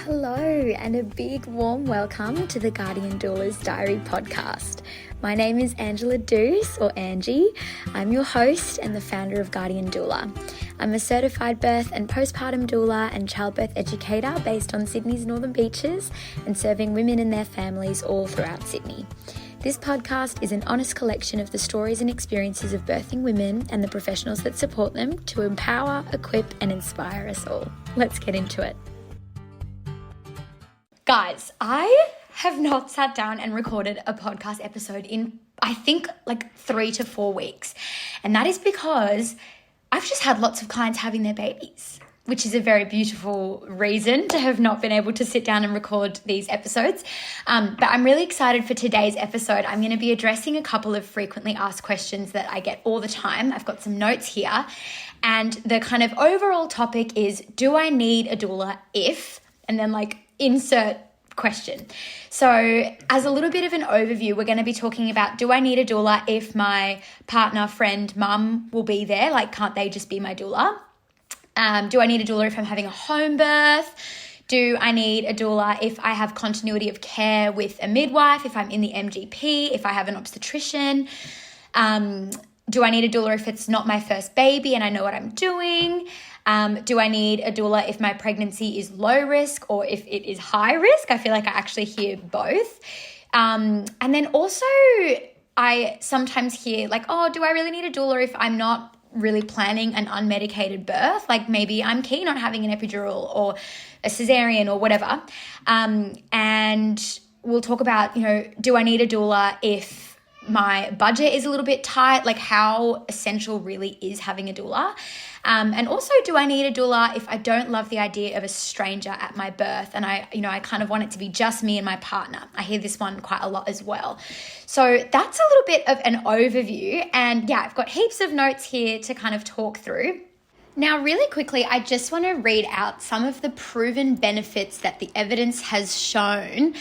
Hello, and a big warm welcome to the Guardian Doula's Diary podcast. My name is Angela Deuce, or Angie. I'm your host and the founder of Guardian Doula. I'm a certified birth and postpartum doula and childbirth educator based on Sydney's Northern Beaches and serving women and their families all throughout Sydney. This podcast is an honest collection of the stories and experiences of birthing women and the professionals that support them to empower, equip, and inspire us all. Let's get into it. Guys, I have not sat down and recorded a podcast episode in, I think, like 3 to 4 weeks. And that is because I've just had lots of clients having their babies, which is a very beautiful reason to have not been able to sit down and record these episodes. But I'm really excited for today's episode. I'm going to be addressing a couple of frequently asked questions that I get all the time. I've got some notes here. And the kind of overall topic is, do I need a doula if, and then insert question. So as a little bit of an overview, we're going to be talking about, do I need a doula if my partner, friend, mum will be there? Can't they just be my doula? Do I need a doula if I'm having a home birth? Do I need a doula if I have continuity of care with a midwife, if I'm in the MGP, if I have an obstetrician? Do I need a doula if it's not my first baby and I know what I'm doing? Do I need a doula if my pregnancy is low risk or if it is high risk? I feel like I actually hear both. And then also I sometimes hear do I really need a doula if I'm not really planning an unmedicated birth? Maybe I'm keen on having an epidural or a cesarean or whatever. And we'll talk about, do I need a doula if my budget is a little bit tight? How essential really is having a doula? And also, do I need a doula if I don't love the idea of a stranger at my birth and I kind of want it to be just me and my partner? I hear this one quite a lot as well. So that's a little bit of an overview. And yeah, I've got heaps of notes here to kind of talk through. Now, really quickly, I just want to read out some of the proven benefits that the evidence has shown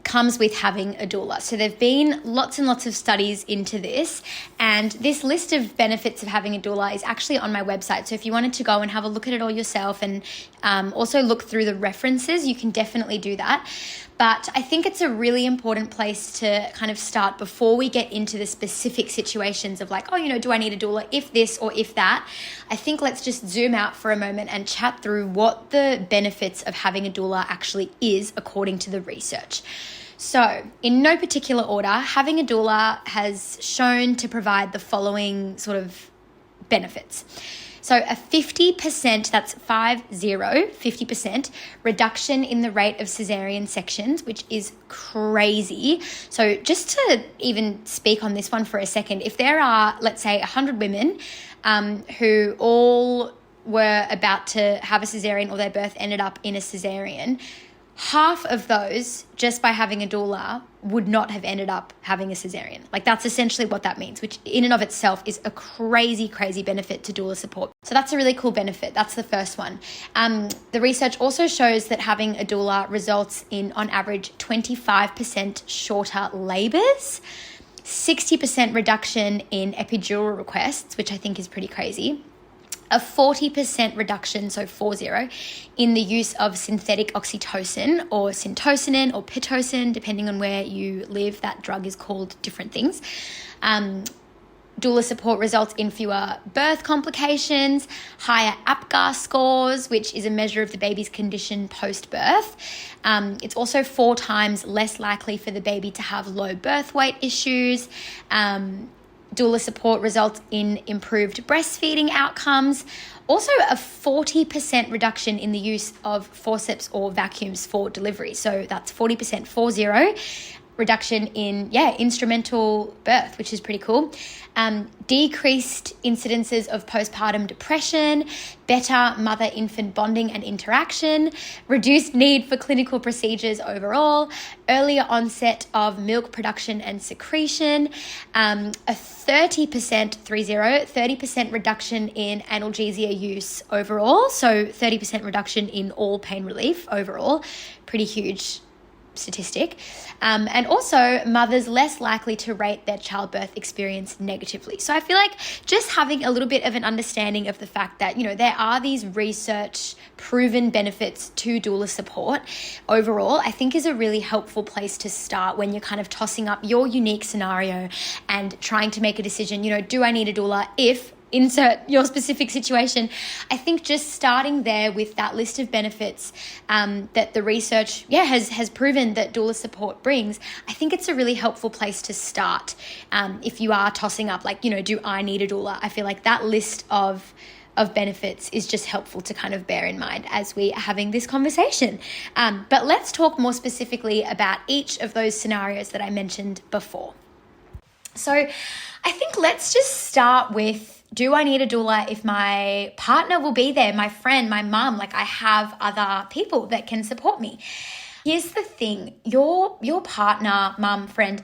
comes with having a doula. So there've been lots and lots of studies into this, and this list of benefits of having a doula is actually on my website. So if you wanted to go and have a look at it all yourself and also look through the references, you can definitely do that. But I think it's a really important place to kind of start before we get into the specific situations of do I need a doula if this or if that? I think let's just zoom out for a moment and chat through what the benefits of having a doula actually is according to the research. So in no particular order, having a doula has shown to provide the following sort of benefits. So a 50%, that's 50% reduction in the rate of cesarean sections, which is crazy. So just to even speak on this one for a second, if there are, let's say, 100 women who all were about to have a cesarean or their birth ended up in a cesarean, half of those, just by having a doula, would not have ended up having a cesarean. That's essentially what that means, which in and of itself is a crazy, crazy benefit to doula support. So that's a really cool benefit. That's the first one. The research also shows that having a doula results in, on average, 25% shorter labours, 60% reduction in epidural requests, which I think is pretty crazy, a 40% reduction, so 40, in the use of synthetic oxytocin or syntocinon or pitocin, depending on where you live. That drug is called different things. Doula support results in fewer birth complications, higher APGAR scores, which is a measure of the baby's condition post-birth. It's also 4 times less likely for the baby to have low birth weight issues. Doula support results in improved breastfeeding outcomes. Also a 40% reduction in the use of forceps or vacuums for delivery. So that's 40%, 40, reduction in, instrumental birth, which is pretty cool. Decreased incidences of postpartum depression, better mother-infant bonding and interaction, reduced need for clinical procedures overall, earlier onset of milk production and secretion, a 30% reduction in analgesia use overall, so 30% reduction in all pain relief overall, pretty huge statistic. And also mothers less likely to rate their childbirth experience negatively. So I feel like just having a little bit of an understanding of the fact that, there are these research proven benefits to doula support overall, I think is a really helpful place to start when you're kind of tossing up your unique scenario and trying to make a decision, do I need a doula if insert your specific situation. I think just starting there with that list of benefits that the research has proven that doula support brings, I think it's a really helpful place to start if you are tossing up do I need a doula. I feel like that list of benefits is just helpful to kind of bear in mind as we are having this conversation. But let's talk more specifically about each of those scenarios that I mentioned before. So I think let's just start with, do I need a doula if my partner will be there, my friend, my mum, I have other people that can support me? Here's the thing, your partner, mum, friend,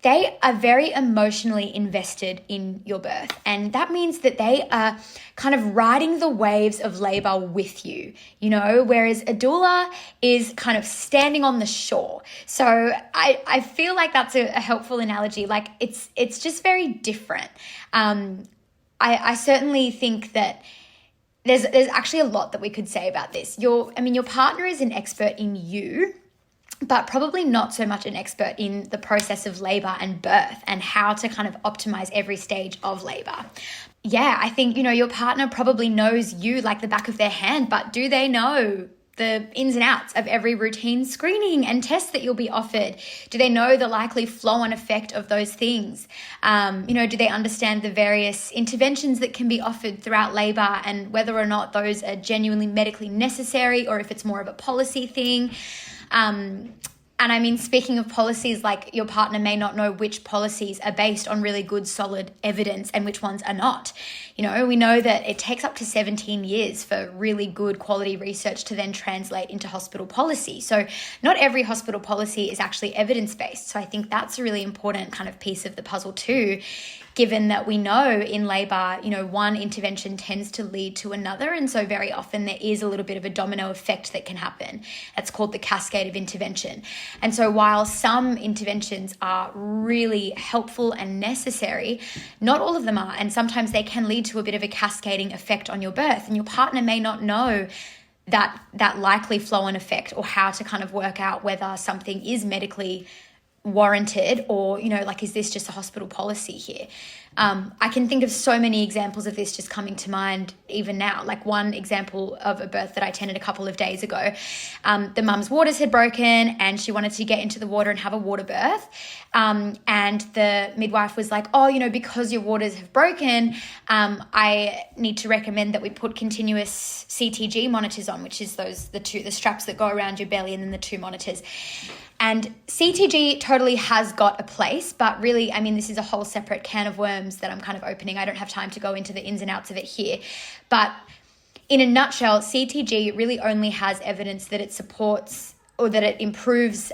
they are very emotionally invested in your birth. And that means that they are kind of riding the waves of labor with you, whereas a doula is kind of standing on the shore. So I feel like that's a helpful analogy. It's just very different. I certainly think that there's actually a lot that we could say about this. Your partner is an expert in you, but probably not so much an expert in the process of labor and birth and how to kind of optimize every stage of labor. Yeah, I think, your partner probably knows you like the back of their hand, but do they know the ins and outs of every routine screening and test that you'll be offered? Do they know the likely flow-on effect of those things? Do they understand the various interventions that can be offered throughout labor and whether or not those are genuinely medically necessary or if it's more of a policy thing? And speaking of policies, your partner may not know which policies are based on really good, solid evidence and which ones are not. We know that it takes up to 17 years for really good quality research to then translate into hospital policy. So not every hospital policy is actually evidence-based. So I think that's a really important kind of piece of the puzzle too, given that we know in labor, one intervention tends to lead to another. And so very often there is a little bit of a domino effect that can happen. That's called the cascade of intervention. And so while some interventions are really helpful and necessary, not all of them are. And sometimes they can lead to a bit of a cascading effect on your birth. And your partner may not know that likely flow-on effect or how to kind of work out whether something is medically warranted or, is this just a hospital policy here? I can think of so many examples of this just coming to mind even now. One example of a birth that I attended a couple of days ago, the mum's waters had broken and she wanted to get into the water and have a water birth. And the midwife was like, because your waters have broken, I need to recommend that we put continuous CTG monitors on, which is the straps that go around your belly and then the two monitors. And CTG totally has got a place, but really, this is a whole separate can of worms that I'm kind of opening. I don't have time to go into the ins and outs of it here. But in a nutshell, CTG really only has evidence that it supports or that it improves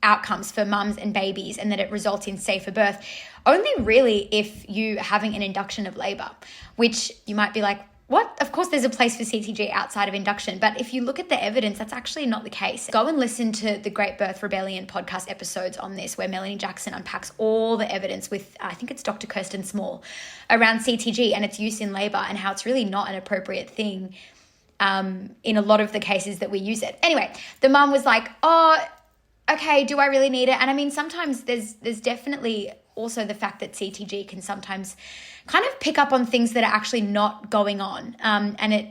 outcomes for mums and babies and that it results in safer birth, only really if you're having an induction of labor, which you might be like, what? Of course, there's a place for CTG outside of induction. But if you look at the evidence, that's actually not the case. Go and listen to the Great Birth Rebellion podcast episodes on this, where Melanie Jackson unpacks all the evidence with, I think it's Dr. Kirsten Small, around CTG and its use in labor and how it's really not an appropriate thing in a lot of the cases that we use it. Anyway, the mum was like, okay, do I really need it? And sometimes there's definitely also the fact that CTG can sometimes kind of pick up on things that are actually not going on. I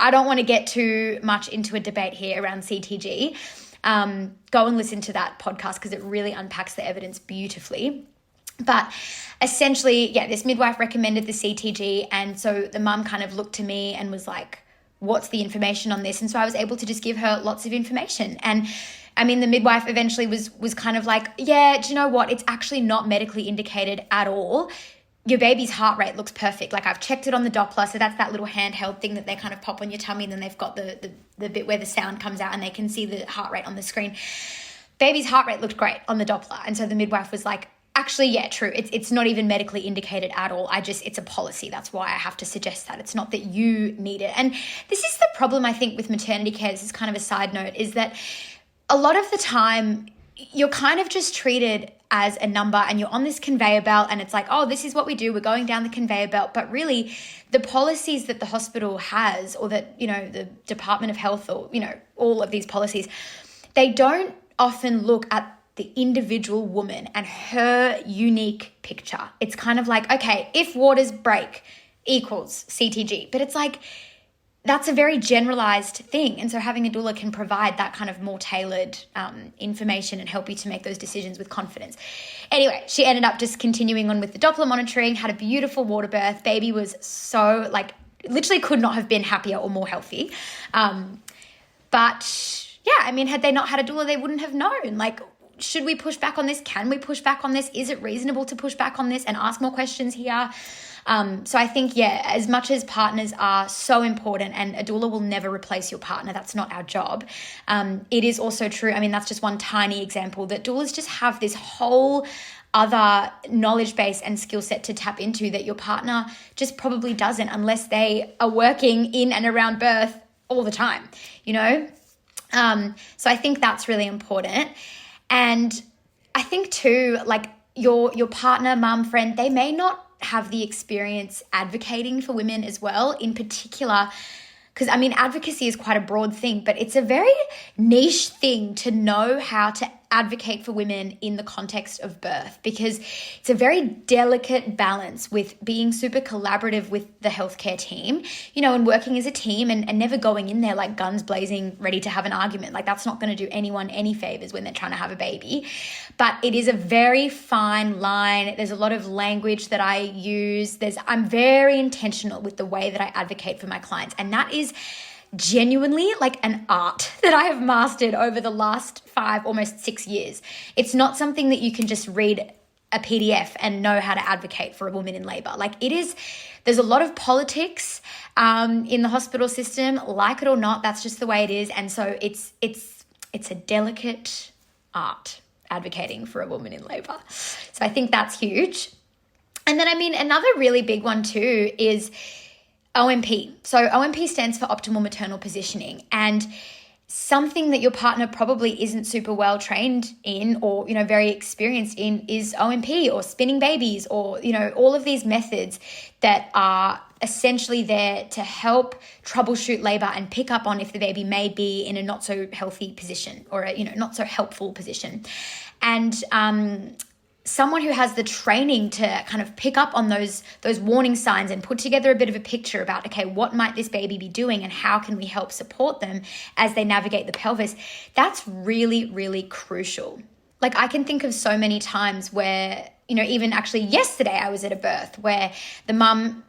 don't want to get too much into a debate here around CTG. Go and listen to that podcast because it really unpacks the evidence beautifully. But essentially, this midwife recommended the CTG. And so the mum kind of looked to me and was like, what's the information on this? And so I was able to just give her lots of information. And the midwife eventually was kind of like, yeah, do you know what? It's actually not medically indicated at all. Your baby's heart rate looks perfect. I've checked it on the Doppler. So that's that little handheld thing that they kind of pop on your tummy. And then they've got the bit where the sound comes out and they can see the heart rate on the screen. Baby's heart rate looked great on the Doppler. And so the midwife was like, actually, yeah, true. It's not even medically indicated at all. It's a policy. That's why I have to suggest that. It's not that you need it. And this is the problem, I think, with maternity care. This is kind of a side note, is that a lot of the time you're kind of just treated as a number and you're on this conveyor belt and it's like, oh, this is what we do. We're going down the conveyor belt. But really the policies that the hospital has, or that, you know, the Department of Health, or, you know, all of these policies, they don't often look at the individual woman and her unique picture. It's kind of like, okay, if waters break equals CTG, but it's like, that's a very generalized thing. And so having a doula can provide that kind of more tailored information and help you to make those decisions with confidence. Anyway, she ended up just continuing on with the Doppler monitoring, had a beautiful water birth. Baby was so, like, literally could not have been happier or more healthy. But yeah, I mean, had they not had a doula, they wouldn't have known. Like, should we push back on this? Can we push back on this? Is it reasonable to push back on this and ask more questions here? So I think, yeah, as much as partners are so important, and a doula will never replace your partner, that's not our job. It is also true. I mean, that's just one tiny example, that doulas just have this whole other knowledge base and skill set to tap into that your partner just probably doesn't, unless they are working in and around birth all the time, you know? So I think that's really important. And I think too, like your partner, mum, friend, they may not have the experience advocating for women as well, in particular, because I mean, advocacy is quite a broad thing, but it's a very niche thing to know how to advocate for women in the context of birth, because it's a very delicate balance with being super collaborative with the healthcare team, you know, and working as a team, and never going in there like guns blazing, ready to have an argument. Like, that's not going to do anyone any favors when they're trying to have a baby. But it is a very fine line. There's a lot of language that I use. I'm very intentional with the way that I advocate for my clients. And that is genuinely like an art that I have mastered over the last 5, almost 6 years. It's not something that you can just read a PDF and know how to advocate for a woman in labor. Like, it is, there's a lot of politics in the hospital system, like it or not, that's just the way it is. And so it's a delicate art advocating for a woman in labor. So I think that's huge. And then, I mean, another really big one too is OMP. So OMP stands for optimal maternal positioning, and something that your partner probably isn't super well trained in, or, you know, very experienced in, is OMP or spinning babies, or, you know, all of these methods that are essentially there to help troubleshoot labor and pick up on if the baby may be in a not so healthy position, or a, you know, not so helpful position. And someone who has the training to kind of pick up on those warning signs and put together a bit of a picture about, okay, what might this baby be doing and how can we help support them as they navigate the pelvis, that's really, really crucial. Like, I can think of so many times where, you know, even actually yesterday I was at a birth where the mum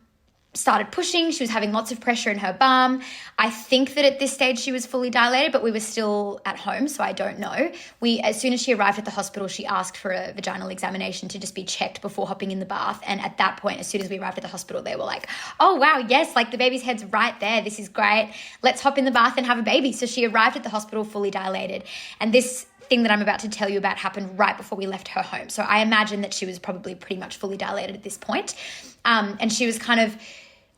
started pushing. She was having lots of pressure in her bum. I think that at this stage she was fully dilated, but we were still at home, so I don't know. As soon as she arrived at the hospital, she asked for a vaginal examination to just be checked before hopping in the bath. And at that point, as soon as we arrived at the hospital, they were like, oh, wow, yes, like the baby's head's right there. This is great. Let's hop in the bath and have a baby. So she arrived at the hospital fully dilated. And this thing that I'm about to tell you about happened right before we left her home. So I imagine that she was probably pretty much fully dilated at this point. And she was kind of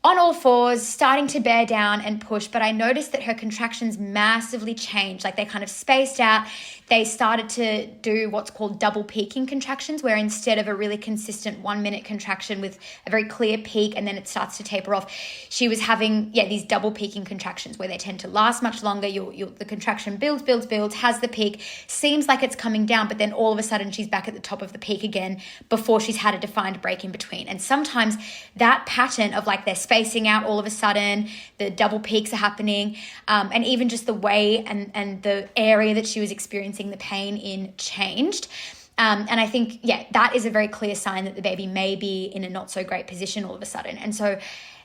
on all fours, starting to bear down and push, but I noticed that her contractions massively changed. Like, they kind of spaced out. They started to do what's called double peaking contractions, where instead of a really consistent 1 minute contraction with a very clear peak and then it starts to taper off, she was having, these double peaking contractions where they tend to last much longer. The contraction builds, has the peak, seems like it's coming down, but then all of a sudden she's back at the top of the peak again before she's had a defined break in between. And sometimes that pattern of, like, they're spacing out all of a sudden, the double peaks are happening, and even just the way and the area that she was experiencing the pain in changed. And I think, that is a very clear sign that the baby may be in a not so great position all of a sudden. And so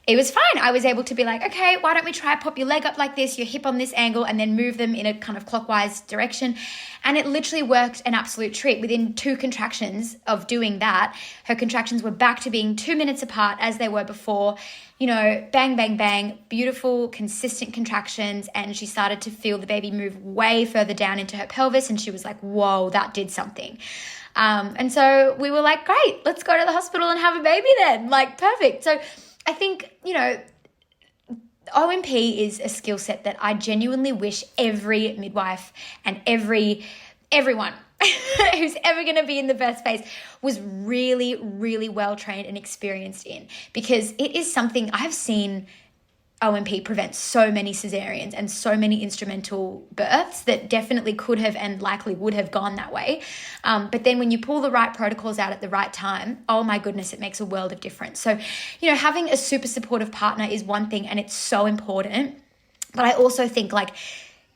it was fine. I was able to be like, okay, why don't we try pop your leg up like this, your hip on this angle, and then move them in a kind of clockwise direction. And it literally worked an absolute treat. Within 2 contractions of doing that, her contractions were back to being 2 minutes apart as they were before. You know, bang, bang, bang, beautiful, consistent contractions. And she started to feel the baby move way further down into her pelvis. And she was like, whoa, that did something. And so we were like, great, let's go to the hospital and have a baby then. Like, perfect. So I think, you know, OMP is a skill set that I genuinely wish every midwife and everyone who's ever going to be in the birth space was really, really well trained and experienced in, because it is something I've seen OMP prevent so many cesareans and so many instrumental births that definitely could have and likely would have gone that way. But then when you pull the right protocols out at the right time, oh my goodness, it makes a world of difference. So, having a super supportive partner is one thing, and it's so important. But I also think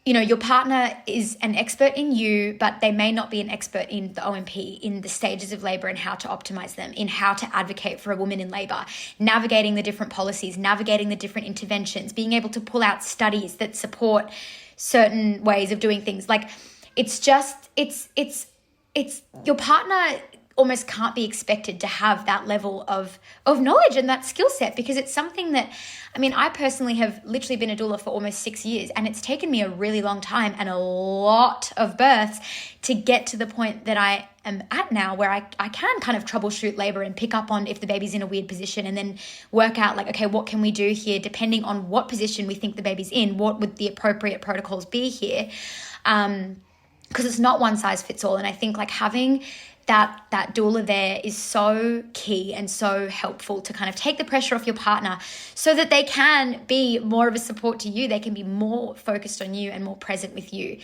your partner is an expert in you, but they may not be an expert in the OMP, in the stages of labor and how to optimize them, in how to advocate for a woman in labor, navigating the different policies, navigating the different interventions, being able to pull out studies that support certain ways of doing things. It's your partner almost can't be expected to have that level of knowledge and that skill set, because it's something that, I personally have literally been a doula for almost 6 years, and it's taken me a really long time and a lot of births to get to the point that I am at now, where I can kind of troubleshoot labor and pick up on if the baby's in a weird position, and then work out okay, what can we do here depending on what position we think the baby's in, what would the appropriate protocols be here, because it's not one size fits all. And I think having that doula there is so key and so helpful to kind of take the pressure off your partner so that they can be more of a support to you. They can be more focused on you and more present with you.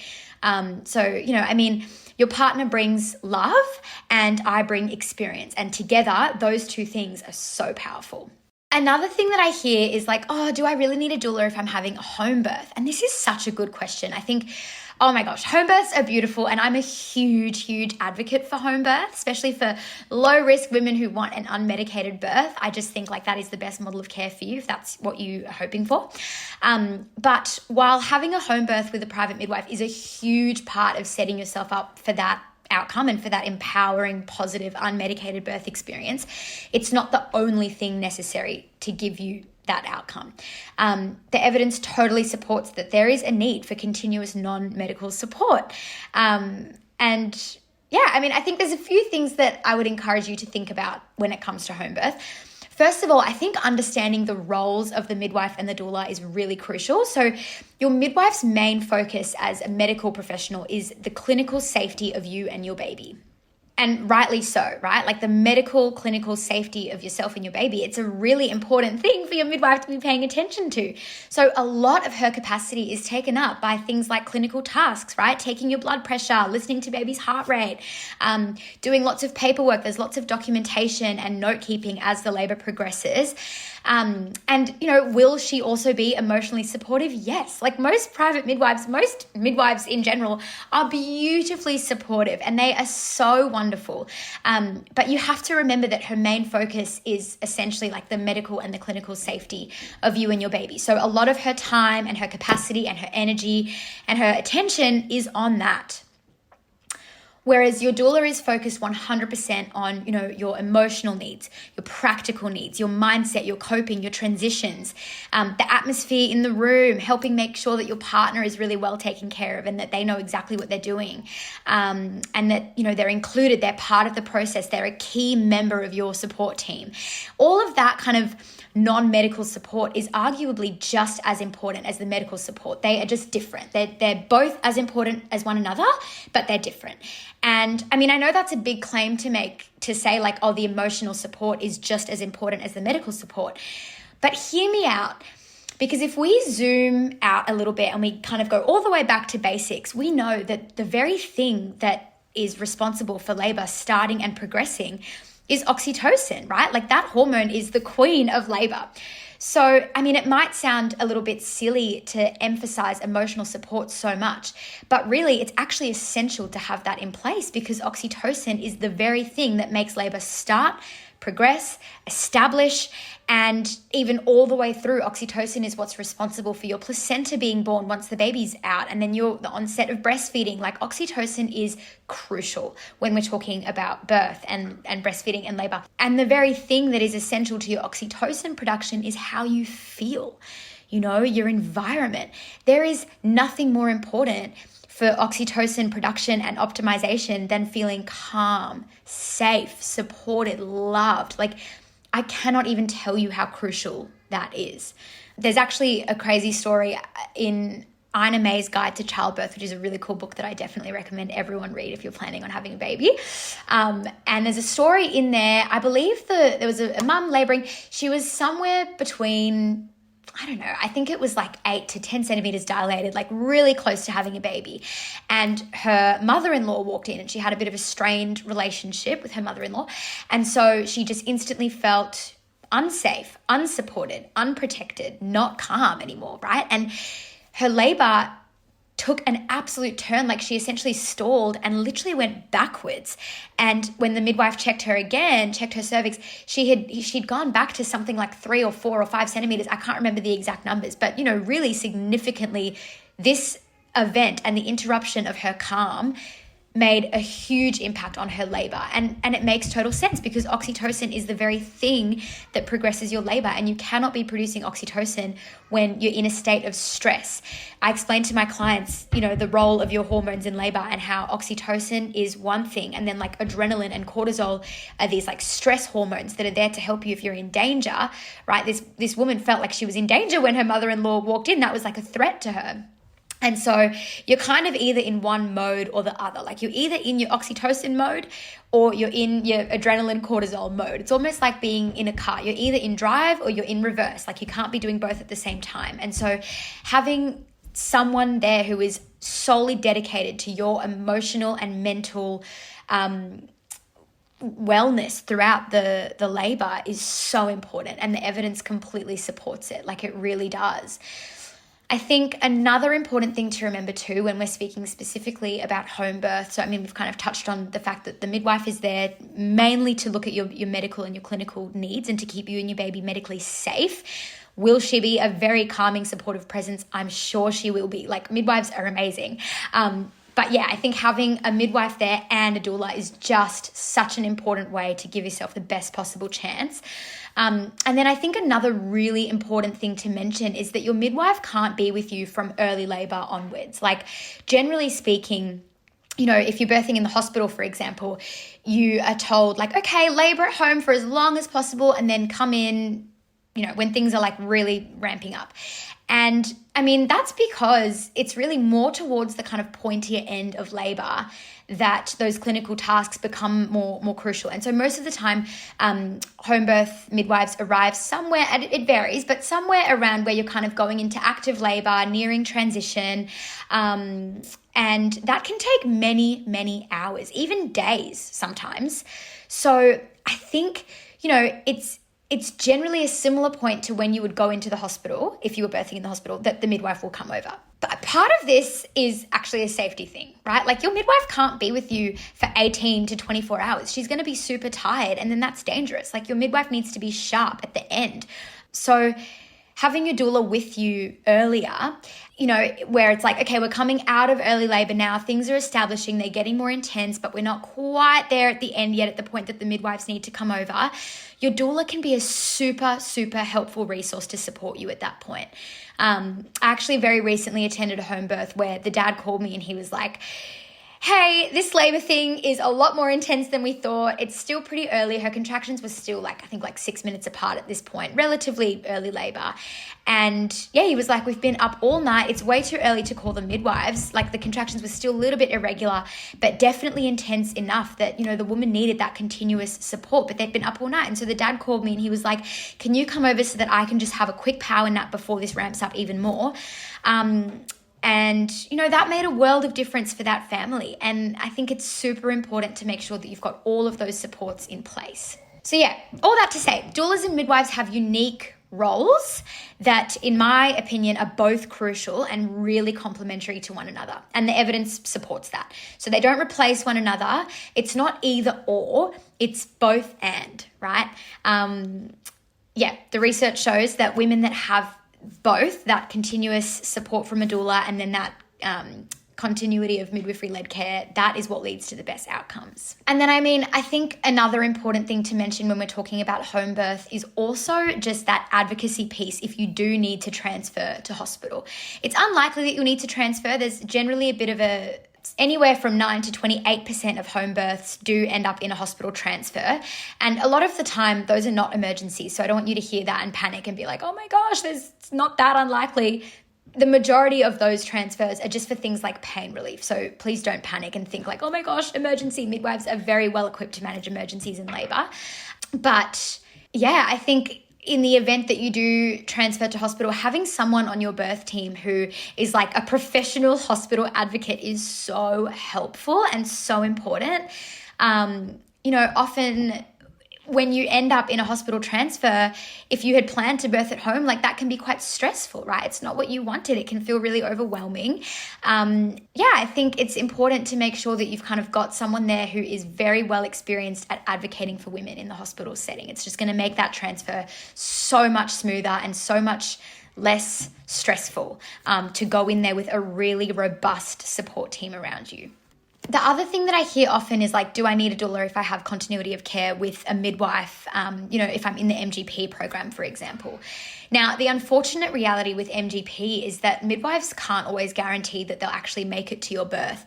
Your partner brings love and I bring experience, and together those two things are so powerful. Another thing that I hear is do I really need a doula if I'm having a home birth? And this is such a good question. I think, oh my gosh, home births are beautiful, and I'm a huge, huge advocate for home birth, especially for low-risk women who want an unmedicated birth. I just think that is the best model of care for you if that's what you are hoping for. But while having a home birth with a private midwife is a huge part of setting yourself up for that outcome and for that empowering, positive, unmedicated birth experience, it's not the only thing necessary to give you that outcome. The evidence totally supports that there is a need for continuous non-medical support. I think there's a few things that I would encourage you to think about when it comes to home birth. First of all, I think understanding the roles of the midwife and the doula is really crucial. So your midwife's main focus as a medical professional is the clinical safety of you and your baby. And rightly so, right? The medical, clinical safety of yourself and your baby, it's a really important thing for your midwife to be paying attention to. So a lot of her capacity is taken up by things like clinical tasks, right? Taking your blood pressure, listening to baby's heart rate, doing lots of paperwork. There's lots of documentation and note keeping as the labor progresses. Will she also be emotionally supportive? Yes. Most private midwives, most midwives in general are beautifully supportive, and they are so wonderful. But you have to remember that her main focus is essentially the medical and the clinical safety of you and your baby. So a lot of her time and her capacity and her energy and her attention is on that. Whereas your doula is focused 100% on, your emotional needs, your practical needs, your mindset, your coping, your transitions, the atmosphere in the room, helping make sure that your partner is really well taken care of and that they know exactly what they're doing, and that, they're included, they're part of the process, they're a key member of your support team. All of that kind of non-medical support is arguably just as important as the medical support. They are just different. They're both as important as one another, but they're different. And I know that's a big claim to make, to say the emotional support is just as important as the medical support. But hear me out, because if we zoom out a little bit and we kind of go all the way back to basics, we know that the very thing that is responsible for labor starting and progressing is oxytocin, right? That hormone is the queen of labor. So, it might sound a little bit silly to emphasize emotional support so much, but really it's actually essential to have that in place, because oxytocin is the very thing that makes labor start, progress, establish, and even all the way through. Oxytocin is what's responsible for your placenta being born once the baby's out, and then the onset of breastfeeding. Oxytocin is crucial when we're talking about birth and breastfeeding and labor. And the very thing that is essential to your oxytocin production is how you feel, your environment. There is nothing more important for oxytocin production and optimization than feeling calm, safe, supported, loved. I cannot even tell you how crucial that is. there's actually a crazy story in Ina May's Guide to Childbirth, which is a really cool book that I definitely recommend everyone read if you're planning on having a baby. And there's a story in there, I believe there was a mum labouring. She was somewhere between, I don't know, I think it was like 8 to 10 centimeters dilated, like really close to having a baby. And her mother-in-law walked in, and she had a bit of a strained relationship with her mother-in-law. And so she just instantly felt unsafe, unsupported, unprotected, not calm anymore, right? And her labor took an absolute turn. Like, she essentially stalled and literally went backwards. And when the midwife checked her again, checked her cervix, she'd gone back to something like 3 or 4 or 5 centimeters. I can't remember the exact numbers, but, you know, really significantly, this event and the interruption of her calm made a huge impact on her labor. And it makes total sense, because oxytocin is the very thing that progresses your labor, and you cannot be producing oxytocin when you're in a state of stress. I explain to my clients, you know, the role of your hormones in labor, and how oxytocin is one thing, and then like adrenaline and cortisol are these like stress hormones that are there to help you if you're in danger, right? This woman felt like she was in danger when her mother-in-law walked in. That was like a threat to her. And so you're kind of either in one mode or the other. Like, you're either in your oxytocin mode or you're in your adrenaline cortisol mode. It's almost like being in a car. You're either in drive or you're in reverse. Like, you can't be doing both at the same time. And so having someone there who is solely dedicated to your emotional and mental wellness throughout the labor is so important. And the evidence completely supports it. Like, it really does. I think another important thing to remember too, when we're speaking specifically about home birth, so I mean, we've kind of touched on the fact that the midwife is there mainly to look at your medical and your clinical needs and to keep you and your baby medically safe. Will she be a very calming, supportive presence? I'm sure she will be. Like, midwives are amazing. But yeah, I think having a midwife there and a doula is just such an important way to give yourself the best possible chance. And then I think another really important thing to mention is that your midwife can't be with you from early labor onwards. Like, generally speaking, you know, if you're birthing in the hospital, for example, you are told like, okay, labor at home for as long as possible and then come in, you know, when things are like really ramping up. And I mean, that's because it's really more towards the kind of pointier end of labor that those clinical tasks become more crucial. And so most of the time, home birth midwives arrive somewhere, and it varies, but somewhere around where you're kind of going into active labor, nearing transition. And that can take many, many hours, even days sometimes. So I think, you know, it's generally a similar point to when you would go into the hospital, if you were birthing in the hospital, that the midwife will come over. But part of this is actually a safety thing, right? Like, your midwife can't be with you for 18 to 24 hours. She's going to be super tired, and then that's dangerous. Like, your midwife needs to be sharp at the end. So having your doula with you earlier, you know, where it's like, okay, we're coming out of early labor now, things are establishing, they're getting more intense, but we're not quite there at the end yet, at the point that the midwives need to come over. Your doula can be a super, super helpful resource to support you at that point. I actually very recently attended a home birth where the dad called me and he was like, hey, this labor thing is a lot more intense than we thought. It's still pretty early. Her contractions were still like, I think like 6 minutes apart at this point, relatively early labor. And yeah, he was like, we've been up all night. It's way too early to call the midwives. Like, the contractions were still a little bit irregular, but definitely intense enough that, you know, the woman needed that continuous support, but they'd been up all night. And so the dad called me and he was like, can you come over so that I can just have a quick power nap before this ramps up even more? And, you know, that made a world of difference for that family. And I think it's super important to make sure that you've got all of those supports in place. So yeah, all that to say, doulas and midwives have unique roles that, in my opinion, are both crucial and really complementary to one another. And the evidence supports that. So they don't replace one another. It's not either or, it's both and, right? Yeah, the research shows that women that have both that continuous support from a doula and then that continuity of midwifery-led care, that is what leads to the best outcomes. And then, I mean, I think another important thing to mention when we're talking about home birth is also just that advocacy piece if you do need to transfer to hospital. It's unlikely that you'll need to transfer. There's generally a bit of a anywhere from 9 to 28% of home births do end up in a hospital transfer. And a lot of the time, those are not emergencies. So I don't want you to hear that and panic and be like, oh my gosh, it's not that unlikely. The majority of those transfers are just for things like pain relief. So please don't panic and think like, oh my gosh, emergency. Midwives are very well equipped to manage emergencies in labor. But yeah, I think in the event that you do transfer to hospital, having someone on your birth team who is like a professional hospital advocate is so helpful and so important. Often when you end up in a hospital transfer, if you had planned to birth at home, like that can be quite stressful, right? It's not what you wanted. It can feel really overwhelming. I think it's important to make sure that you've kind of got someone there who is very well experienced at advocating for women in the hospital setting. It's just going to make that transfer so much smoother and so much less stressful to go in there with a really robust support team around you. The other thing that I hear often is like, do I need a doula if I have continuity of care with a midwife, if I'm in the MGP program, for example? Now, the unfortunate reality with MGP is that midwives can't always guarantee that they'll actually make it to your birth.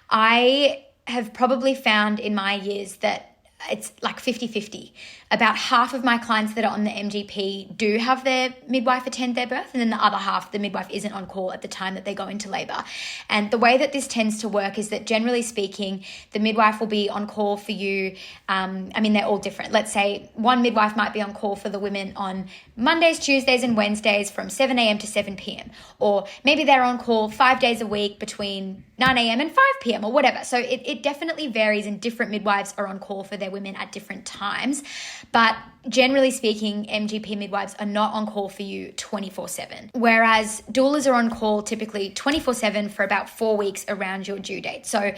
I have probably found in my years that it's like 50-50. About half of my clients that are on the MGP do have their midwife attend their birth, and then the other half, the midwife isn't on call at the time that they go into labor. And the way that this tends to work is that generally speaking, the midwife will be on call for you. They're all different. Let's say one midwife might be on call for the women on Mondays, Tuesdays, and Wednesdays from 7 a.m. to 7 p.m. Or maybe they're on call 5 days a week between 9 a.m. and 5 p.m. or whatever. So it definitely varies, and different midwives are on call for their women at different times. But generally speaking, MGP midwives are not on call for you 24/7, whereas doulas are on call typically 24/7 for about 4 weeks around your due date. So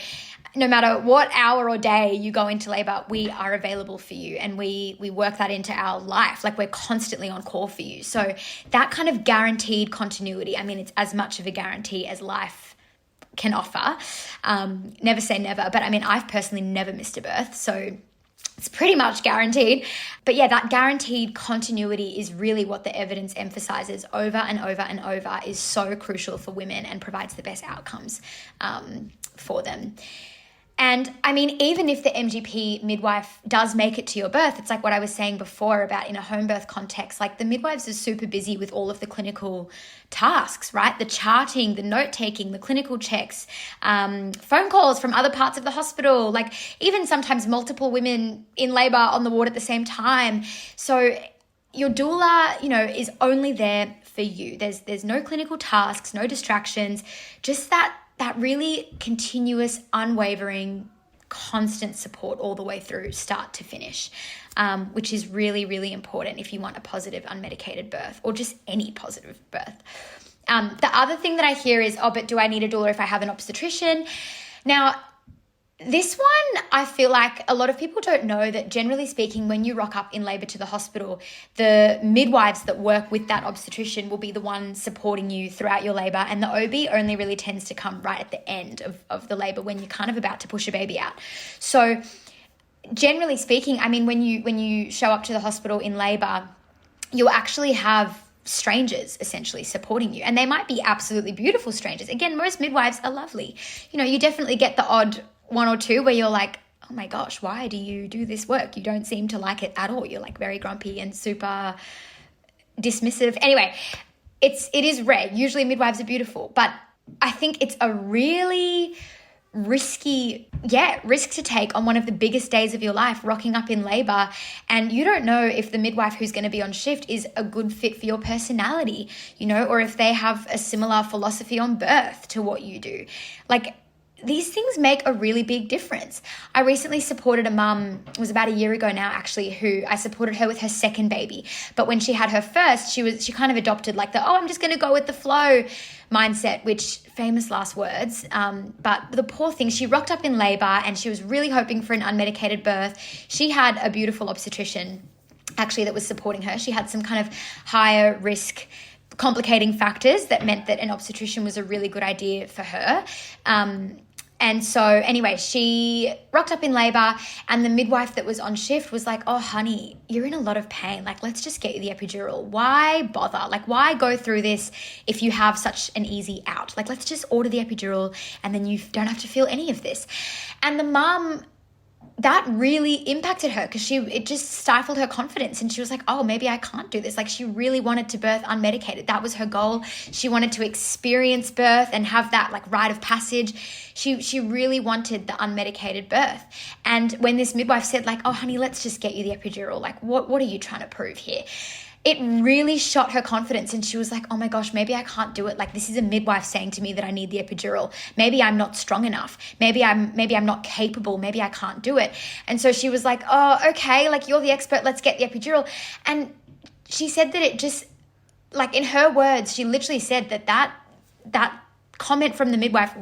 no matter what hour or day you go into labor, we are available for you, and we work that into our life. Like, we're constantly on call for you. So that kind of guaranteed continuity, it's as much of a guarantee as life can offer. Never say never, but I've personally never missed a birth, so it's pretty much guaranteed. But yeah, that guaranteed continuity is really what the evidence emphasizes over and over and over, is so crucial for women and provides the best outcomes for them. And even if the MGP midwife does make it to your birth, it's like what I was saying before about in a home birth context, like the midwives are super busy with all of the clinical tasks, right? The charting, the note-taking, the clinical checks, phone calls from other parts of the hospital, like even sometimes multiple women in labor on the ward at the same time. So your doula, is only there for you. There's no clinical tasks, no distractions, just that really continuous, unwavering, constant support all the way through, start to finish, which is really, really important if you want a positive unmedicated birth, or just any positive birth. The other thing that I hear is, but do I need a doula if I have an obstetrician? Now, this one, I feel like a lot of people don't know that generally speaking, when you rock up in labor to the hospital, the midwives that work with that obstetrician will be the one supporting you throughout your labor, and the OB only really tends to come right at the end of the labor when you're kind of about to push a baby out. So generally speaking, when you show up to the hospital in labor, you'll actually have strangers essentially supporting you, and they might be absolutely beautiful strangers. Again, most midwives are lovely. You definitely get the odd one or two where you're like, oh my gosh, why do you do this work? You don't seem to like it at all. You're like very grumpy and super dismissive. Anyway, it is rare. Usually midwives are beautiful, but I think it's a really risk to take on one of the biggest days of your life, rocking up in labor, and you don't know if the midwife who's going to be on shift is a good fit for your personality, or if they have a similar philosophy on birth to what you do. Like, these things make a really big difference. I recently supported a mum, it was about a year ago now actually, who I supported her with her second baby. But when she had her first, she kind of adopted like I'm just going to go with the flow mindset, which famous last words. But the poor thing, she rocked up in labor and she was really hoping for an unmedicated birth. She had a beautiful obstetrician actually that was supporting her. She had some kind of higher risk complicating factors that meant that an obstetrician was a really good idea for her. And so anyway, she rocked up in labor, and the midwife that was on shift was like, oh, honey, you're in a lot of pain. Like, let's just get you the epidural. Why bother? Like, why go through this if you have such an easy out? Like, let's just order the epidural and then you don't have to feel any of this. And the mum, that really impacted her because it just stifled her confidence, and she was like, oh, maybe I can't do this. Like, she really wanted to birth unmedicated. That was her goal. She wanted to experience birth and have that like rite of passage. She really wanted the unmedicated birth. And when this midwife said like, oh, honey, let's just get you the epidural, like what are you trying to prove here? It really shot her confidence, and she was like, oh my gosh, maybe I can't do it. Like, this is a midwife saying to me that I need the epidural. Maybe I'm not strong enough. Maybe I'm not capable. Maybe I can't do it. And so she was like, oh, okay, like, you're the expert. Let's get the epidural. And she said that it just, like, in her words, she literally said that comment from the midwife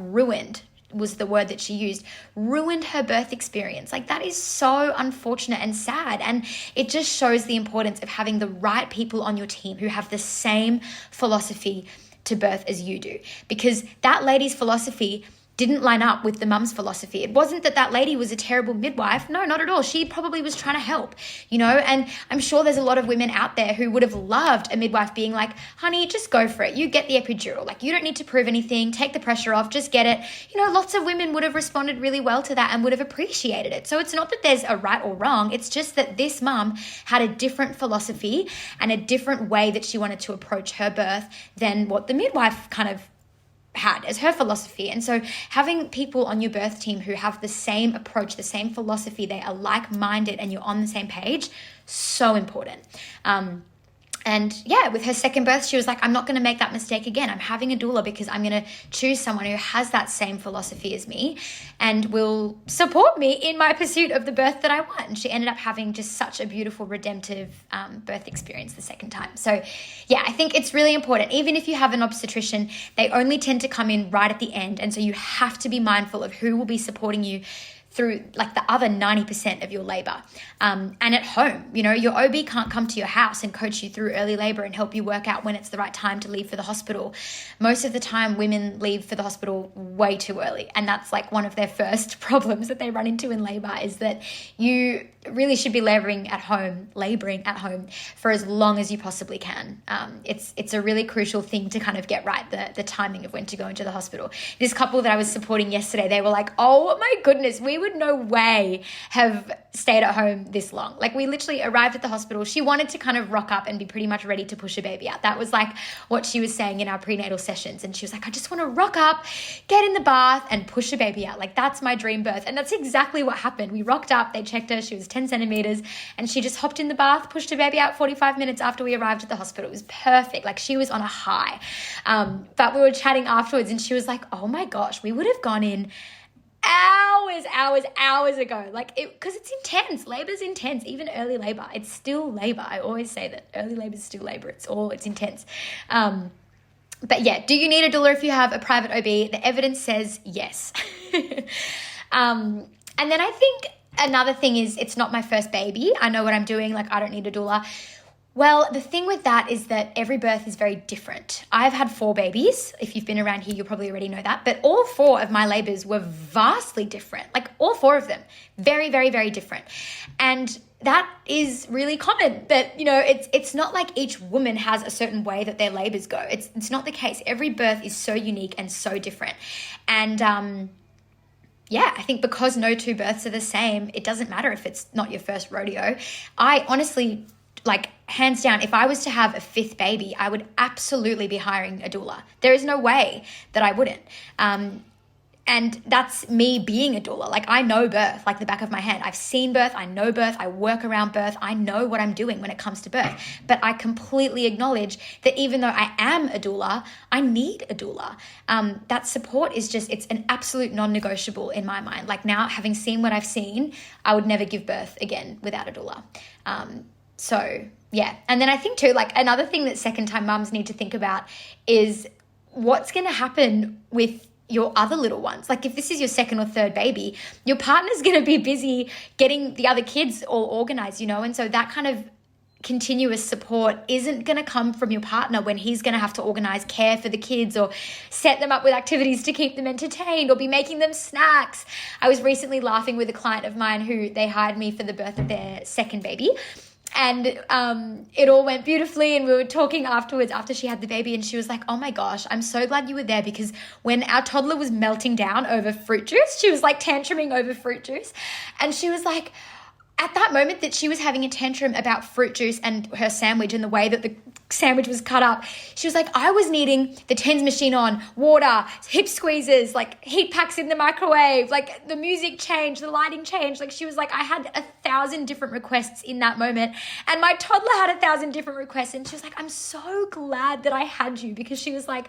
was the word that she used, ruined her birth experience. Like, that is so unfortunate and sad. And it just shows the importance of having the right people on your team who have the same philosophy to birth as you do. Because that lady's philosophy didn't line up with the mum's philosophy. It wasn't that lady was a terrible midwife. No, not at all. She probably was trying to help, and I'm sure there's a lot of women out there who would have loved a midwife being like, honey, just go for it. You get the epidural. Like, you don't need to prove anything. Take the pressure off. Just get it. Lots of women would have responded really well to that and would have appreciated it. So it's not that there's a right or wrong. It's just that this mum had a different philosophy and a different way that she wanted to approach her birth than what the midwife kind of had as her philosophy. And so having people on your birth team who have the same approach, the same philosophy, they are like-minded and you're on the same page, so important. And yeah, with her second birth, she was like, I'm not going to make that mistake again. I'm having a doula because I'm going to choose someone who has that same philosophy as me and will support me in my pursuit of the birth that I want. And she ended up having just such a beautiful, redemptive birth experience the second time. So yeah, I think it's really important. Even if you have an obstetrician, they only tend to come in right at the end. And so you have to be mindful of who will be supporting you through like the other 90% of your labor. And at home, your OB can't come to your house and coach you through early labor and help you work out when it's the right time to leave for the hospital. Most of the time, women leave for the hospital way too early. And that's like one of their first problems that they run into in labor, is that you really should be laboring at home for as long as you possibly can. It's a really crucial thing to kind of get right, the timing of when to go into the hospital. This couple that I was supporting yesterday, they were like, oh my goodness, we would no way have stayed at home this long. Like, we literally arrived at the hospital. She wanted to kind of rock up and be pretty much ready to push a baby out. That was like what she was saying in our prenatal sessions. And she was like, I just want to rock up, get in the bath and push a baby out. Like, that's my dream birth. And that's exactly what happened. We rocked up, they checked her, she was 10 centimeters and she just hopped in the bath, pushed her baby out 45 minutes after we arrived at the hospital. It was perfect. Like, she was on a high. But we were chatting afterwards and she was like, oh my gosh, we would have gone in hours ago. Like, because it's intense. Labor's intense. Even early labor, it's still labor. I always say that early labor is still labor. It's intense. But yeah, do you need a doula if you have a private OB? The evidence says yes. And then I think another thing is, it's not my first baby. I know what I'm doing. Like, I don't need a doula. Well, the thing with that is that every birth is very different. I've had 4 babies. If you've been around here, you'll probably already know that. But all 4 of my labors were vastly different. Like, all 4 of them. Very, very, very different. And that is really common. That, it's not like each woman has a certain way that their labors go. It's not the case. Every birth is so unique and so different. And yeah, I think because no 2 births are the same, it doesn't matter if it's not your first rodeo. I honestly, like, hands down, if I was to have a 5th baby, I would absolutely be hiring a doula. There is no way that I wouldn't. And that's me being a doula. Like, I know birth like the back of my hand. I've seen birth. I know birth. I work around birth. I know what I'm doing when it comes to birth. But I completely acknowledge that even though I am a doula, I need a doula. That support is it's an absolute non-negotiable in my mind. Like, now, having seen what I've seen, I would never give birth again without a doula. So yeah. And then I think too, like, another thing that second-time mums need to think about is what's going to happen with your other little ones. Like, if this is your 2nd or 3rd baby, your partner's going to be busy getting the other kids all organized, and so that kind of continuous support isn't going to come from your partner when he's going to have to organize care for the kids or set them up with activities to keep them entertained or be making them snacks. I was recently laughing with a client of mine who they hired me for the birth of their second baby. And it all went beautifully, and we were talking afterwards after she had the baby, and she was like, oh my gosh, I'm so glad you were there, because when our toddler was melting down over fruit juice, she was like tantruming over fruit juice, and she was like, at that moment that she was having a tantrum about fruit juice and her sandwich and the way that the sandwich was cut up, she was like, I was needing the TENS machine on, water, hip squeezers, like heat packs in the microwave, like the music changed, the lighting changed. Like she was like, I had 1,000 different requests in that moment, and my toddler had 1,000 different requests. And she was like, I'm so glad that I had you, because she was like,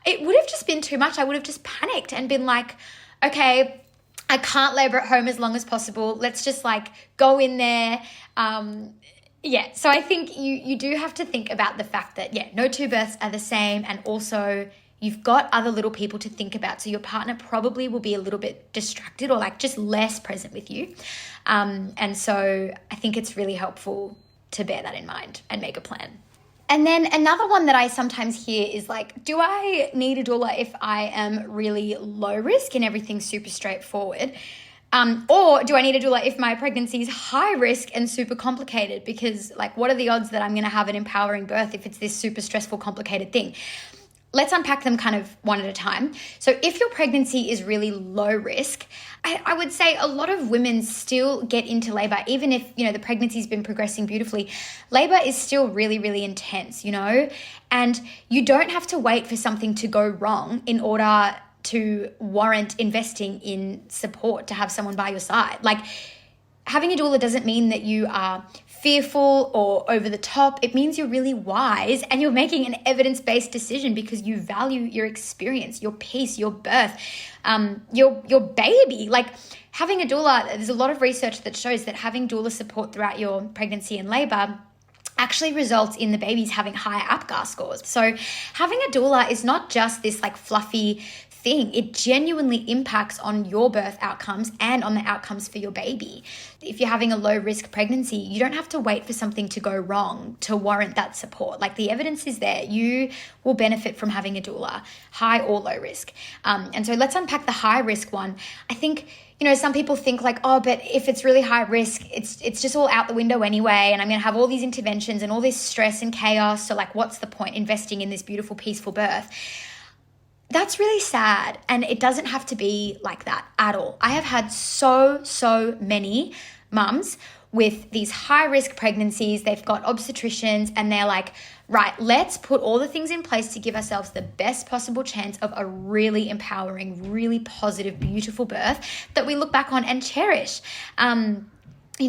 it would have just been too much. I would have just panicked and been like, okay, I can't labor at home as long as possible. Let's just like go in there. So I think you do have to think about the fact that, no two births are the same. And also you've got other little people to think about. So your partner probably will be a little bit distracted or like just less present with you. And so I think it's really helpful to bear that in mind and make a plan. And then another one that I sometimes hear is like, do I need a doula if I am really low risk and everything's super straightforward? Or do I need a doula if my pregnancy is high risk and super complicated? Because like, what are the odds that I'm going to have an empowering birth if it's this super stressful, complicated thing? Let's unpack them kind of one at a time. So if your pregnancy is really low risk, I would say a lot of women still get into labor, even if, the pregnancy's been progressing beautifully. Labor is still really, really intense, and you don't have to wait for something to go wrong in order to warrant investing in support, to have someone by your side. Like, having a doula doesn't mean that you are fearful or over the top. It means you're really wise and you're making an evidence-based decision because you value your experience, your peace, your birth, your baby. Like, having a doula, there's a lot of research that shows that having doula support throughout your pregnancy and labor actually results in the babies having higher APGAR scores. So having a doula is not just this like fluffy thing. It genuinely impacts on your birth outcomes and on the outcomes for your baby. If you're having a low risk pregnancy, you don't have to wait for something to go wrong to warrant that support. Like, the evidence is there. You will benefit from having a doula, high or low risk. And so let's unpack the high risk one. I think, some people think like, oh, but if it's really high risk, it's just all out the window anyway, and I'm going to have all these interventions and all this stress and chaos. So like, what's the point investing in this beautiful, peaceful birth? That's really sad, and it doesn't have to be like that at all. I have had so many mums with these high-risk pregnancies. They've got obstetricians, and they're like, right, let's put all the things in place to give ourselves the best possible chance of a really empowering, really positive, beautiful birth that we look back on and cherish.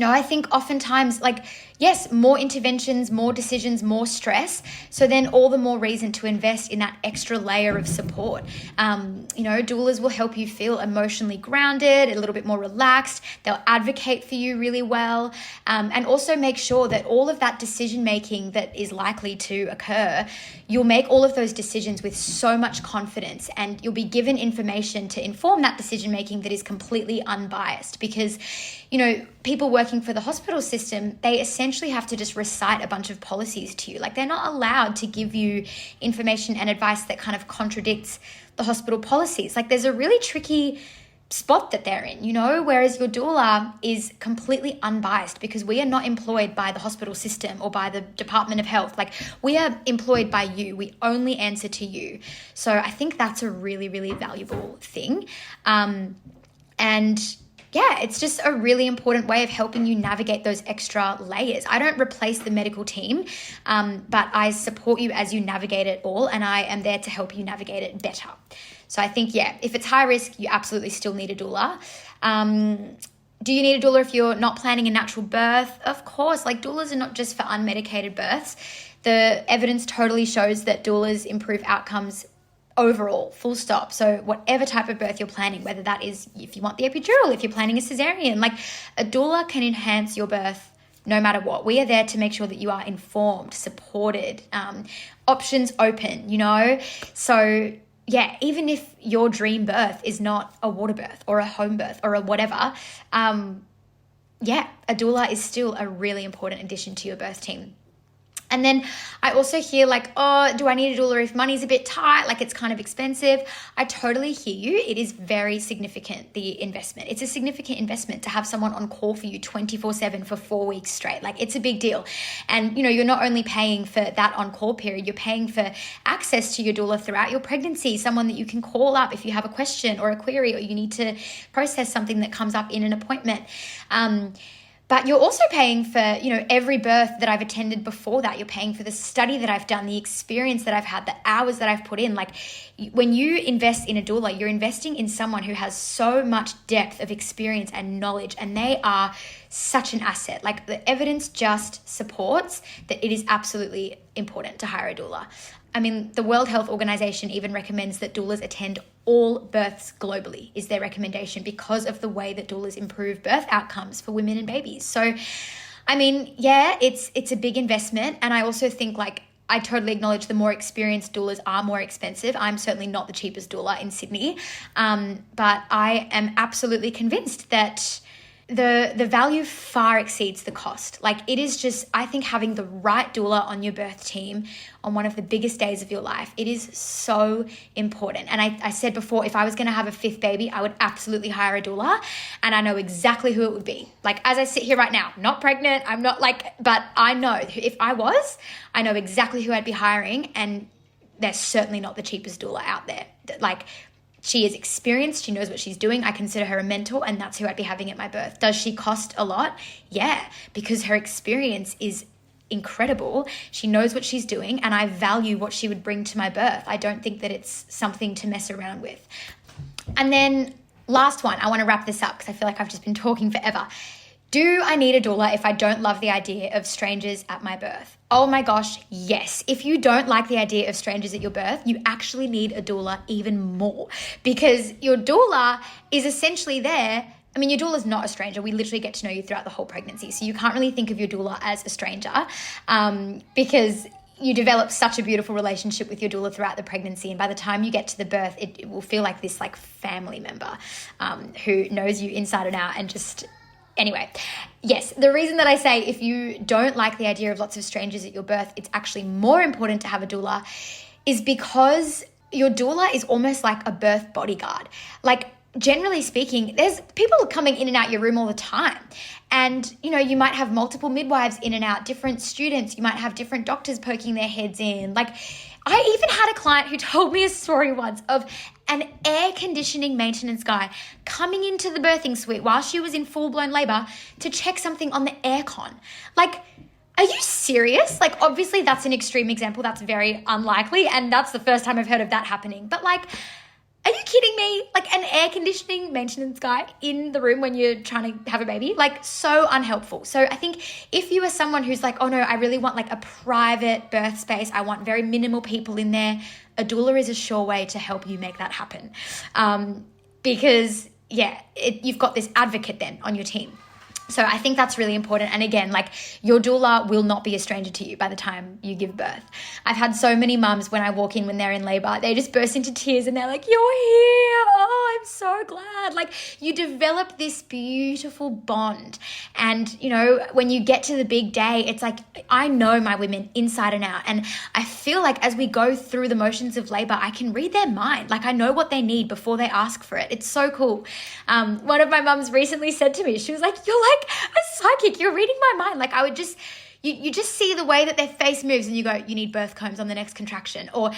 I think oftentimes, like, yes, more interventions, more decisions, more stress. So then all the more reason to invest in that extra layer of support. Doulas will help you feel emotionally grounded, a little bit more relaxed. They'll advocate for you really well. And also make sure that all of that decision-making that is likely to occur, you'll make all of those decisions with so much confidence, and you'll be given information to inform that decision-making that is completely unbiased. Because, people working for the hospital system, they essentially have to just recite a bunch of policies to you. Like, they're not allowed to give you information and advice that kind of contradicts the hospital policies. Like, there's a really tricky spot that they're in, whereas your doula is completely unbiased, because we are not employed by the hospital system or by the Department of Health. Like, we are employed by you. We only answer to you. So I think that's a really, really valuable thing. It's just a really important way of helping you navigate those extra layers. I don't replace the medical team, but I support you as you navigate it all, and I am there to help you navigate it better. So I think, if it's high risk, you absolutely still need a doula. Do you need a doula if you're not planning a natural birth? Of course. Like, doulas are not just for unmedicated births. The evidence totally shows that doulas improve outcomes overall, full stop. So whatever type of birth you're planning, whether that is if you want the epidural, if you're planning a cesarean, like, a doula can enhance your birth no matter what. We are there to make sure that you are informed, supported, options open, So even if your dream birth is not a water birth or a home birth or a whatever, a doula is still a really important addition to your birth team. And then I also hear like, oh, do I need a doula if money's a bit tight? Like it's kind of expensive. I totally hear you. It is very significant, the investment. It's a significant investment to have someone on call for you 24/7 for 4 weeks straight. Like it's a big deal. And, you're not only paying for that on-call period, you're paying for access to your doula throughout your pregnancy, someone that you can call up if you have a question or a query or you need to process something that comes up in an appointment. But you're also paying for, every birth that I've attended before that. You're paying for the study that I've done, the experience that I've had, the hours that I've put in. Like when you invest in a doula, you're investing in someone who has so much depth of experience and knowledge, and they are such an asset. Like the evidence just supports that it is absolutely important to hire a doula. I mean, the World Health Organization even recommends that doulas attend all births globally, is their recommendation, because of the way that doulas improve birth outcomes for women and babies. So, I mean, yeah, it's a big investment. And I also think I totally acknowledge the more experienced doulas are more expensive. I'm certainly not the cheapest doula in Sydney. But I am absolutely convinced that the value far exceeds the cost. Like it is just, I think having the right doula on your birth team on one of the biggest days of your life, it is so important. And I said before, if I was going to have a 5th baby, I would absolutely hire a doula, and I know exactly who it would be. Like as I sit here right now, not pregnant, I'm not but I know if I was, I know exactly who I'd be hiring, and they're certainly not the cheapest doula out there. Like she is experienced. She knows what she's doing. I consider her a mentor, and that's who I'd be having at my birth. Does she cost a lot? Yeah, because her experience is incredible. She knows what she's doing, and I value what she would bring to my birth. I don't think that it's something to mess around with. And then last one, I want to wrap this up because I feel like I've just been talking forever. Do I need a doula if I don't love the idea of strangers at my birth? Oh my gosh, yes. If you don't like the idea of strangers at your birth, you actually need a doula even more, because your doula is essentially there. I mean, your doula is not a stranger. We literally get to know you throughout the whole pregnancy. So you can't really think of your doula as a stranger because you develop such a beautiful relationship with your doula throughout the pregnancy. And by the time you get to the birth, it will feel like this family member who knows you inside and out and just... Anyway, yes, the reason that I say if you don't like the idea of lots of strangers at your birth, it's actually more important to have a doula is because your doula is almost like a birth bodyguard. Like, generally speaking, there's people coming in and out your room all the time. And, you might have multiple midwives in and out, different students. You might have different doctors poking their heads in. Like, I even had a client who told me a story once of an air conditioning maintenance guy coming into the birthing suite while she was in full-blown labor to check something on the aircon. Like, are you serious? Like, obviously that's an extreme example. That's very unlikely. And that's the first time I've heard of that happening. But are you kidding me? Like an air conditioning maintenance guy in the room when you're trying to have a baby? Like, so unhelpful. So I think if you are someone who's like, oh no, I really want a private birth space, I want very minimal people in there, a doula is a sure way to help you make that happen. Because you've got this advocate then on your team. So I think that's really important. And again, your doula will not be a stranger to you by the time you give birth. I've had so many mums when I walk in when they're in labor, they just burst into tears and they're like, you're here. Oh, I'm so glad. You develop this beautiful bond. And, when you get to the big day, it's I know my women inside and out. And I feel like as we go through the motions of labor, I can read their mind. I know what they need before they ask for it. It's so cool. One of my mums recently said to me, she was like, you're like a psychic, you're reading my mind. I would just, you just see the way that their face moves and you go, you need birth combs on the next contraction. Or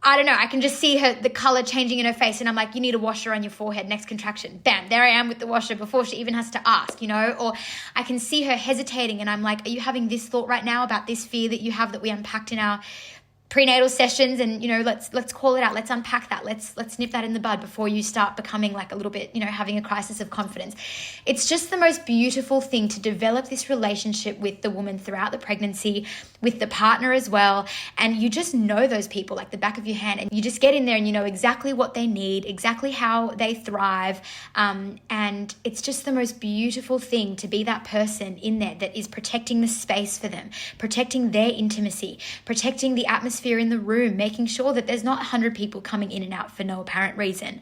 I don't know, I can just see the color changing in her face and I'm like, you need a washer on your forehead, next contraction. Bam, there I am with the washer before she even has to ask, Or I can see her hesitating and I'm like, are you having this thought right now about this fear that you have that we unpacked in our prenatal sessions? And let's call it out, let's unpack that, let's nip that in the bud before you start becoming a little bit having a crisis of confidence. It's just the most beautiful thing to develop this relationship with the woman throughout the pregnancy, with the partner as well, and you just know those people like the back of your hand, and you just get in there and you know exactly what they need, exactly how they thrive, and it's just the most beautiful thing to be that person in there that is protecting the space for them, protecting their intimacy, protecting the atmosphere in the room, making sure that there's not 100 people coming in and out for no apparent reason.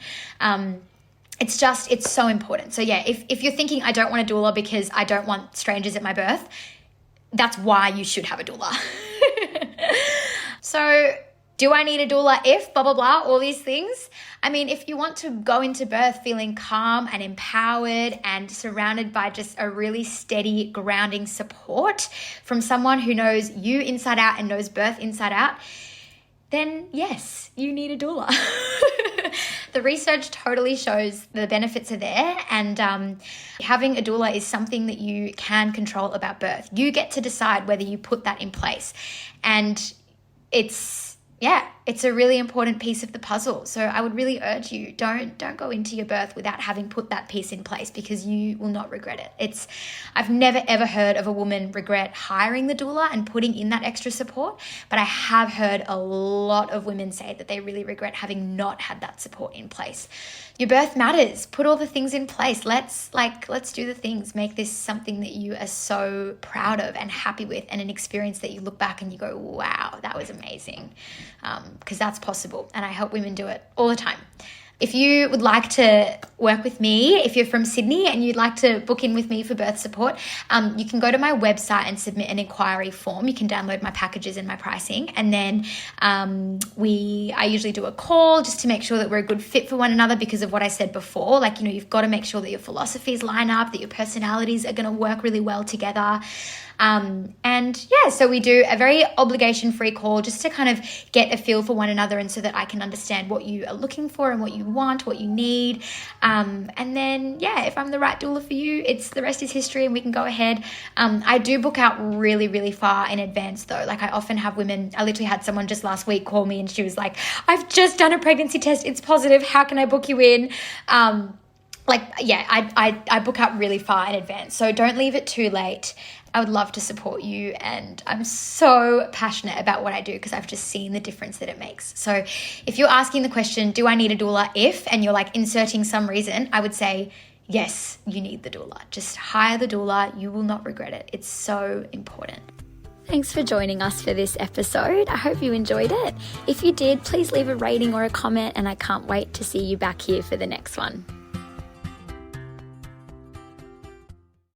It's so important. So yeah, if you're thinking I don't want a doula because I don't want strangers at my birth, that's why you should have a doula. So do I need a doula if blah, blah, blah, all these things? I mean, if you want to go into birth feeling calm and empowered and surrounded by just a really steady grounding support from someone who knows you inside out and knows birth inside out, then yes, you need a doula. The research totally shows the benefits are there, and having a doula is something that you can control about birth. You get to decide whether you put that in place, and it's a really important piece of the puzzle. So I would really urge you, don't go into your birth without having put that piece in place, because you will not regret it. I've never ever heard of a woman regret hiring the doula and putting in that extra support, but I have heard a lot of women say that they really regret having not had that support in place. Your birth matters. Put all the things in place. Let's do the things. Make this something that you are so proud of and happy with, and an experience that you look back and you go, wow, that was amazing. Because that's possible, and I help women do it all the time. If you would like to work with me, if you're from Sydney and you'd like to book in with me for birth support, you can go to my website and submit an inquiry form. You can download my packages and my pricing. And then I usually do a call just to make sure that we're a good fit for one another, because of what I said before. You've got to make sure that your philosophies line up, that your personalities are going to work really well together. So we do a very obligation-free call just to kind of get a feel for one another, and so that I can understand what you are looking for and what you want, what you need. And then, if I'm the right doula for you, the rest is history and we can go ahead. I do book out really, really far in advance though. I often have women, I literally had someone just last week call me and she was like, I've just done a pregnancy test. It's positive. How can I book you in? I book out really far in advance. So don't leave it too late. I would love to support you, and I'm so passionate about what I do because I've just seen the difference that it makes. So if you're asking the question, do I need a doula and you're inserting some reason, I would say, yes, you need the doula. Just hire the doula. You will not regret it. It's so important. Thanks for joining us for this episode. I hope you enjoyed it. If you did, please leave a rating or a comment, and I can't wait to see you back here for the next one.